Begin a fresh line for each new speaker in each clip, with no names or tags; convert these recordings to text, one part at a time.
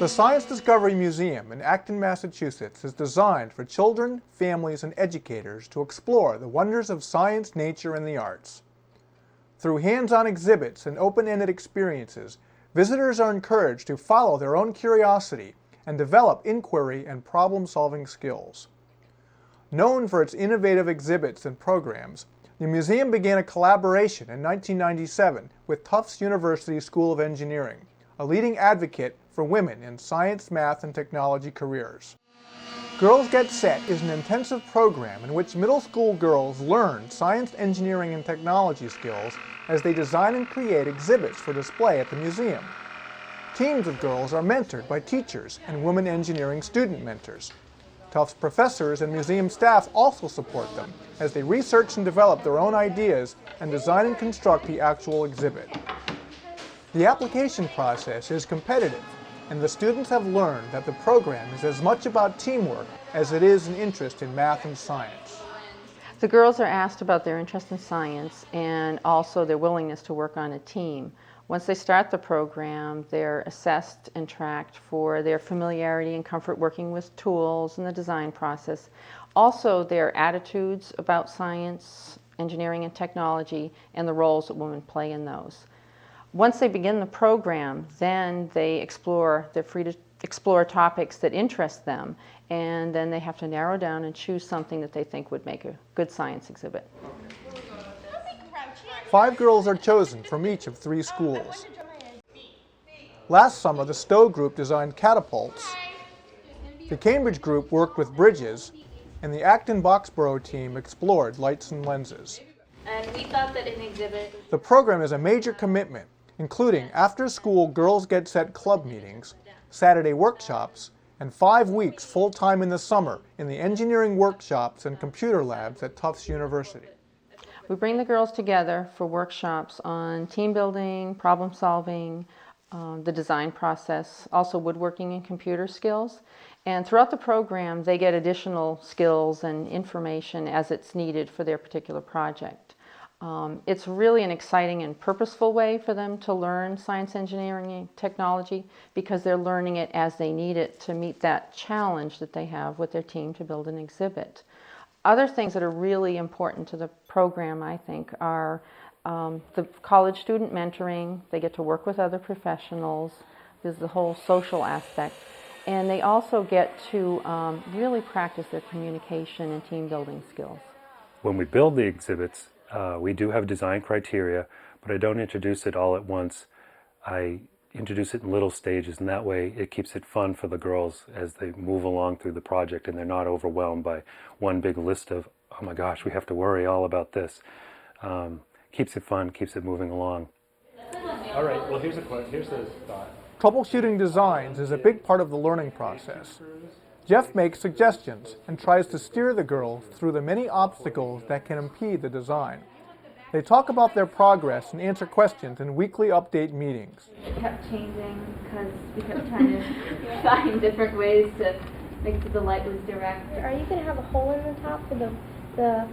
The Science Discovery Museum in Acton, Massachusetts is designed for children, families, and educators to explore the wonders of science, nature, and the arts. Through hands-on exhibits and open-ended experiences, visitors are encouraged to follow their own curiosity and develop inquiry and problem-solving skills. Known for its innovative exhibits and programs, the museum began a collaboration in 1997 with Tufts University School of Engineering, a leading advocate for women in science, math, and technology careers. Girls Get Set is an intensive program in which middle school girls learn science, engineering, and technology skills as they design and create exhibits for display at the museum. Teams of girls are mentored by teachers and women engineering student mentors. Tufts professors and museum staff also support them as they research and develop their own ideas and design and construct the actual exhibit. The application process is competitive, and the students have learned that the program is as much about teamwork as it is an interest in math and science.
The girls are asked about their interest in science and also their willingness to work on a team. Once they start the program, they're assessed and tracked for their familiarity and comfort working with tools and the design process. Also, their attitudes about science, engineering, and technology, and the roles that women play in those. Once they begin the program, then they're free to explore topics that interest them, and then they have to narrow down and choose something that they think would make a good science exhibit.
5 girls are chosen from each of 3 schools. Last summer, the Stowe group designed Catapults, the Cambridge group worked with bridges, and the Acton-Boxborough team explored lights and lenses.
And we thought that an exhibit...
The program is a major commitment, including after-school Girls Get Set club meetings, Saturday workshops, and 5 weeks full-time in the summer in the engineering workshops and computer labs at Tufts University.
We bring the girls together for workshops on team building, problem solving, the design process, also woodworking and computer skills. And throughout the program, they get additional skills and information as it's needed for their particular project. It's really an exciting and purposeful way for them to learn science, engineering, and technology because they're learning it as they need it to meet that challenge that they have with their team to build an exhibit. Other things that are really important to the program, I think, are the college student mentoring. They get to work with other professionals. There's the whole social aspect. And they also get to really practice their communication and team building skills.
When we build the exhibits, we do have design criteria, but I don't introduce it all at once. I introduce it in little stages, and that way it keeps it fun for the girls as they move along through the project, and they're not overwhelmed by one big list of, oh my gosh, we have to worry all about this. Keeps it fun, keeps it moving along.
All right, well here's the thought.
Troubleshooting designs is a big part of the learning process. Jeff makes suggestions and tries to steer the girls through the many obstacles that can impede the design. They talk about their progress and answer questions in weekly update meetings.
It kept changing because we kept trying to find different ways to make sure the light was direct.
Are you going to have a hole in the top for the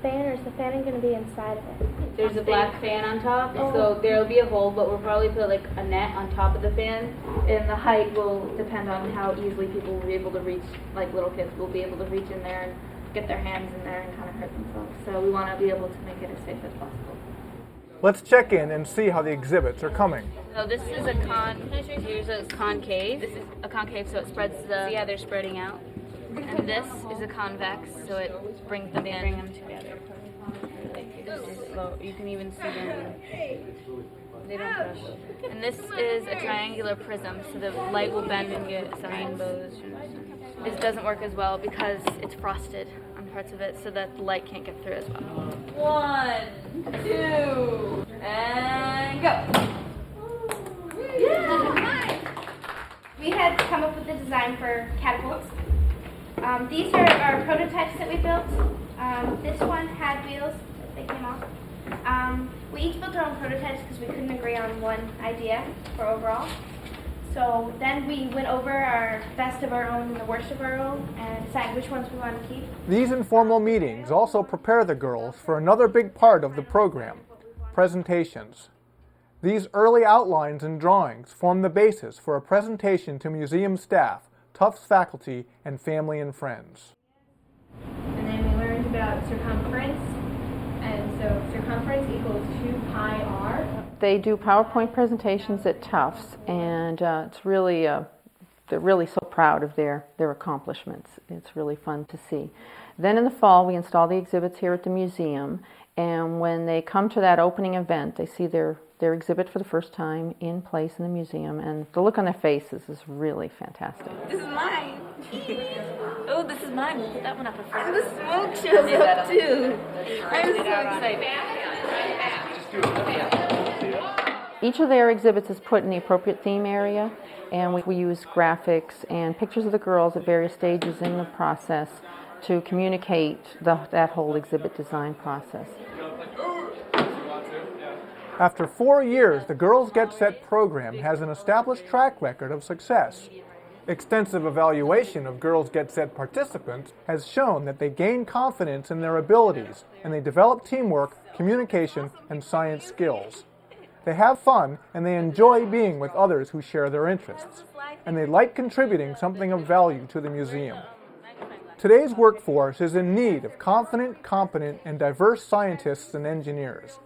fan, or is the fan going to be inside of it?
There's a black fan on top, so there'll be a hole, but we'll probably put like a net on top of the fan, and the height will depend on how easily people will be able to reach, like little kids will be able to reach in there and get their hands in there and kind of hurt themselves. So we want to be able to make it as safe as possible.
Let's check in and see how the exhibits are coming.
So this is a here's a concave. This is a concave, so it spreads yeah, they're spreading out. And this is a convex, so it brings them in. Bring them together. So you can even see them. They don't push. And this is a triangular prism, so the light will bend and get some rainbows. This doesn't work as well because it's frosted on parts of it, so that the light can't get through as well. 1, 2, and go.
We had come up with the design for Catapults. These are our prototypes that we built. This one had wheels that they came off. We each built our own prototypes because we couldn't agree on one idea for overall. So then we went over our best of our own and the worst of our own and decided which ones we wanted to keep.
These informal meetings also prepare the girls for another big part of the program, presentations. These early outlines and drawings form the basis for a presentation to museum staff, Tufts faculty, and family and friends.
And then we learned about circumference, and so circumference equals 2 pi r.
They do PowerPoint presentations at Tufts, and it's really they're really so proud of their accomplishments. It's really fun to see. Then in the fall, we install the exhibits here at the museum, and when they come to that opening event, they see their exhibit for the first time in place in the museum, and the look on their faces is really fantastic.
This is mine. Oh, this is mine. We'll put that one up in front. The smoke shows up too. I'm so excited.
Each of their exhibits is put in the appropriate theme area, and we use graphics and pictures of the girls at various stages in the process to communicate that whole exhibit design process.
After 4 years, the Girls Get Set program has an established track record of success. Extensive evaluation of Girls Get Set participants has shown that they gain confidence in their abilities and they develop teamwork, communication, and science skills. They have fun and they enjoy being with others who share their interests, and they like contributing something of value to the museum. Today's workforce is in need of confident, competent, and diverse scientists and engineers.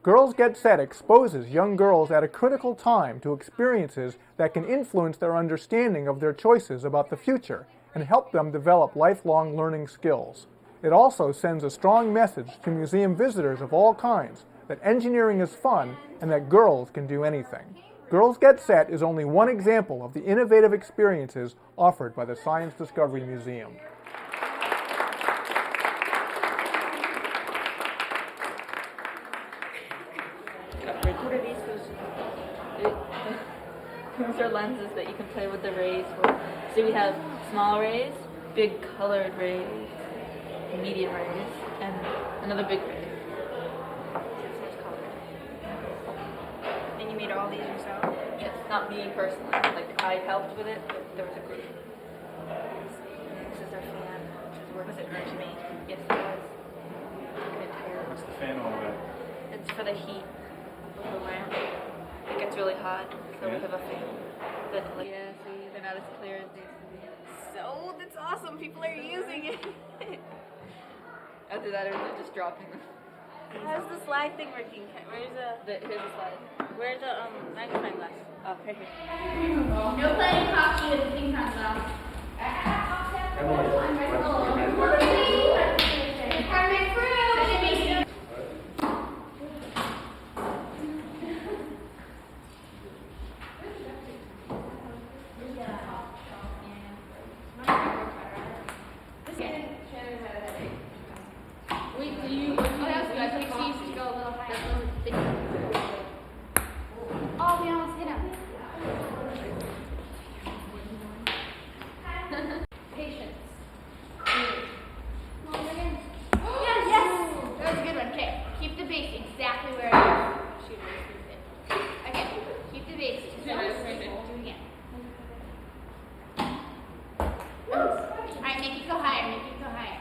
Girls Get Set exposes young girls at a critical time to experiences that can influence their understanding of their choices about the future and help them develop lifelong learning skills. It also sends a strong message to museum visitors of all kinds that engineering is fun and that girls can do anything. Girls Get Set is only one example of the innovative experiences offered by the Science Discovery Museum.
What are these? Those are lenses that you can play with the rays with. So we have small rays, big colored rays, medium rays, and another big ray.
And you made all these yourself?
It's not me personally. Like, I helped with it, but there was a group. This is our fan. Was it to me? Yes, it was.
What's the fan all about?
It's for the heat of the lamp. It gets really hot, so we have a fan. But like, yeah, see, they're not as clear as they used to be.
So, that's awesome. People are using it.
After that, everyone's just dropping them.
How's the slide thing working? Where's
Here's the slide.
where's the magnifying glass?
Oh, right here.
No playing hockey with the ping pong ball. Oh, we almost hit him. Patience. Yes! That was a good one. Okay, keep the base exactly where it is. Shoot, okay, keep the base. Do it again. Alright, make it go higher, make it go higher.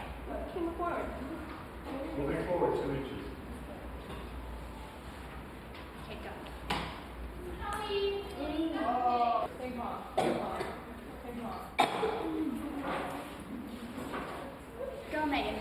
Moving forward 2 inches.
Okay, go. Go, Megan.